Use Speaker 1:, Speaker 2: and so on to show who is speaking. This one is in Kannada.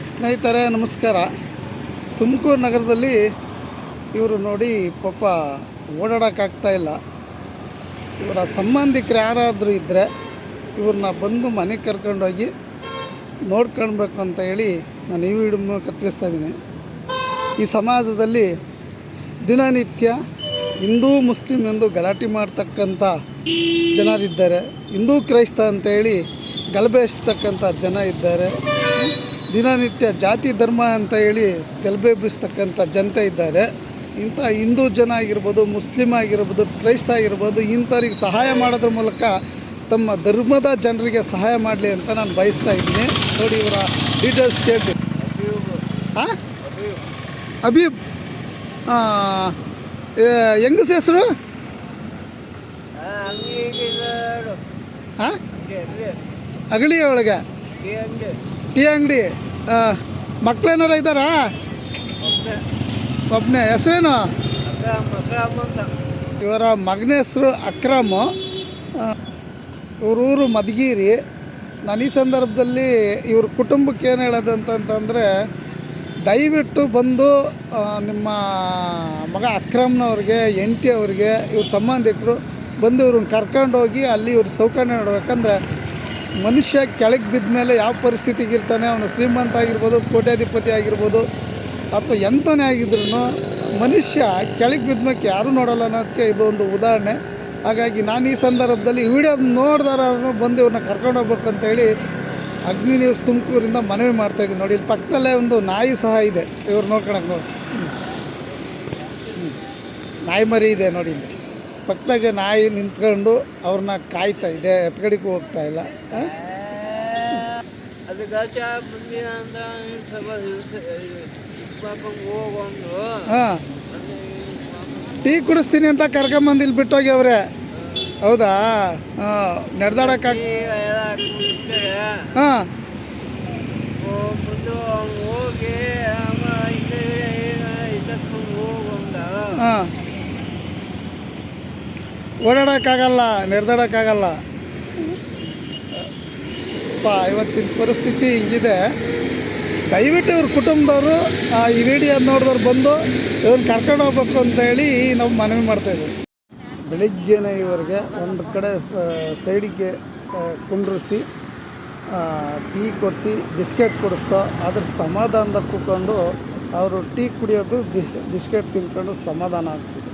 Speaker 1: ಸ್ನೇಹಿತರೆ ನಮಸ್ಕಾರ. ತುಮಕೂರು ನಗರದಲ್ಲಿ ಇವರು ನೋಡಿ ಪಾಪ ಓಡಾಡೋಕ್ಕಾಗ್ತಾಯಿಲ್ಲ. ಇವರ ಸಂಬಂಧಿಕರು ಯಾರಾದರೂ ಇದ್ದರೆ ಇವ್ರನ್ನ ಬಂದು ಮನೆಗೆ ಕರ್ಕೊಂಡೋಗಿ ನೋಡ್ಕೊಳ್ಬೇಕು ಅಂತ ಹೇಳಿ ನಾನು ಈ ವಿಡಿಯೋ ತಿಳಿಸ್ತಾ ಇದ್ದೀನಿ. ಈ ಸಮಾಜದಲ್ಲಿ ದಿನನಿತ್ಯ ಹಿಂದೂ ಮುಸ್ಲಿಂ ಎಂದು ಗಲಾಟೆ ಮಾಡ್ತಕ್ಕಂಥ ಜನರಿದ್ದಾರೆ. ಹಿಂದೂ ಕ್ರೈಸ್ತ ಅಂತೇಳಿ ಗಲಭೆಸ್ತಕ್ಕಂಥ ಜನ ಇದ್ದಾರೆ. ದಿನನಿತ್ಯ ಜಾತಿ ಧರ್ಮ ಅಂತ ಹೇಳಿ ಗಲಭೆಬ್ಬಿಸ್ತಕ್ಕಂಥ ಜನತೆ ಇದ್ದಾರೆ. ಇಂಥ ಹಿಂದೂ ಜನ ಆಗಿರ್ಬೋದು, ಮುಸ್ಲಿಂ ಆಗಿರ್ಬೋದು, ಕ್ರೈಸ್ತ ಆಗಿರ್ಬೋದು, ಇಂಥವ್ರಿಗೆ ಸಹಾಯ ಮಾಡೋದ್ರ ಮೂಲಕ ತಮ್ಮ ಧರ್ಮದ ಜನರಿಗೆ ಸಹಾಯ ಮಾಡಲಿ ಅಂತ ನಾನು ಬಯಸ್ತಾ ಇದ್ದೀನಿ. ನೋಡಿ ಇವರ ಡೀಟೇಲ್ಸ್ ಕೇಳ್ತೀನಿ. ಅಬೀಬ್ ಹೆಂಗಸ ಹೆಸರು? ಅಗಳಿ ಒಳಗೆ ಟೀ ಅಂಗಡಿ. ಮಕ್ಕಳೇನಾರ ಇದ್ದಾರಾ? ಒಬ್ಬನೇ. ಹೆಸರೇನು? ಇವರ ಮಗನ ಹೆಸರು ಅಕ್ರಮ್. ಊರು ಮಧುಗಿರಿ. ನಾನು ಈ ಸಂದರ್ಭದಲ್ಲಿ ಇವ್ರ ಕುಟುಂಬಕ್ಕೆ ಏನು ಹೇಳೋದಂತಂದರೆ, ದಯವಿಟ್ಟು ಬಂದು ನಿಮ್ಮ ಮಗ ಅಕ್ರಮ್ನವ್ರಿಗೆ, ಹೆಂಡತಿ ಅವ್ರಿಗೆ, ಇವ್ರ ಸಂಬಂಧಿಕರು ಬಂದು ಇವ್ರನ್ನ ಕರ್ಕೊಂಡೋಗಿ ಅಲ್ಲಿ ಇವ್ರ ಸೌಕರ್ಯ ನೋಡ್ಬೇಕಂದ್ರೆ, ಮನುಷ್ಯ ಕೆಳಗೆ ಬಿದ್ದ ಮೇಲೆ ಯಾವ ಪರಿಸ್ಥಿತಿಗಿರ್ತಾನೆ, ಅವನು ಶ್ರೀಮಂತ ಆಗಿರ್ಬೋದು, ಕೋಟ್ಯಾಧಿಪತಿ ಆಗಿರ್ಬೋದು, ಅಥವಾ ಎಂಥನೇ ಆಗಿದ್ರು ಮನುಷ್ಯ ಕೆಳಗೆ ಬಿದ್ದ ಯಾರೂ ನೋಡೋಲ್ಲ ಅನ್ನೋದಕ್ಕೆ ಇದೊಂದು ಉದಾಹರಣೆ. ಹಾಗಾಗಿ ನಾನು ಈ ಸಂದರ್ಭದಲ್ಲಿ ಈ ವಿಡಿಯೋ ನೋಡಿದಾರನು ಬಂದು ಇವ್ರನ್ನ ಕರ್ಕೊಂಡು ಹೋಗ್ಬೇಕು ಅಂತೇಳಿ ಅಗ್ನಿ ನ್ಯೂಸ್ ತುಮಕೂರಿಂದ ಮನವಿ ಮಾಡ್ತಾಯಿದ್ದೀನಿ. ನೋಡಿ, ಇಲ್ಲಿ ಪಕ್ಕದಲ್ಲೇ ಒಂದು ನಾಯಿ ಸಹ ಇದೆ, ಇವ್ರು ನೋಡ್ಕೊಳಕ್ಕೆ. ನೋಡಿ, ನಾಯಿ ಮರಿ ಇದೆ ನೋಡಿ. ಇಲ್ಲಿ ಪಕ್ಕದಾಗೆ ನಾಯಿ ನಿಂತ್ಕೊಂಡು ಅವ್ರನ್ನ ಕಾಯ್ತಾ ಇದೆ, ಎತ್ಕಡಿಗೂ ಹೋಗ್ತಾ ಇಲ್ಲ. ಹಾಂ, ಟೀ ಕುಡಿಸ್ತೀನಿ ಅಂತ ಕರ್ಕೊಂಬಂದು ಇಲ್ಲಿ ಬಿಟ್ಟೋಗಿ ಅವ್ರೆ. ಹೌದಾ? ಹಾಂ, ನಡೆದಾಡಕ್ಕ. ಹಾಂ, ಹಾಂ, ಓಡಾಡೋಕ್ಕಾಗಲ್ಲ, ನಡೆದಾಡೋಕ್ಕಾಗಲ್ಲ. ಇವತ್ತಿನ ಪರಿಸ್ಥಿತಿ ಹಿಂಗಿದೆ. ದಯವಿಟ್ಟು ಇವ್ರ ಕುಟುಂಬದವರು ಈ ವಿಡಿಯೋ ನೋಡಿದವ್ರು ಬಂದು ಇವ್ರನ್ನ ಕರ್ಕೊಂಡು ಹೋಗ್ಬೇಕು ಅಂತೇಳಿ ನಾವು ಮನವಿ ಮಾಡ್ತಾಯಿದ್ದೀವಿ. ಬೆಳಿಗ್ಗೆನೇ ಇವರಿಗೆ ಒಂದು ಕಡೆ ಸೈಡಿಗೆ ಕುಂಡ್ರಿಸಿ ಟೀ ಕೊಡಿಸಿ ಬಿಸ್ಕೆಟ್ ಕೊಡಿಸ್ತೋ, ಅದ್ರ ಸಮಾಧಾನದಾಗ ಕೂತ್ಕೊಂಡು ಅವರು ಟೀ ಕುಡಿಯೋದು, ಬಿಸ್ಕೆಟ್ ತಿನ್ಕೊಂಡು ಸಮಾಧಾನ ಆಗ್ತಿದೆ.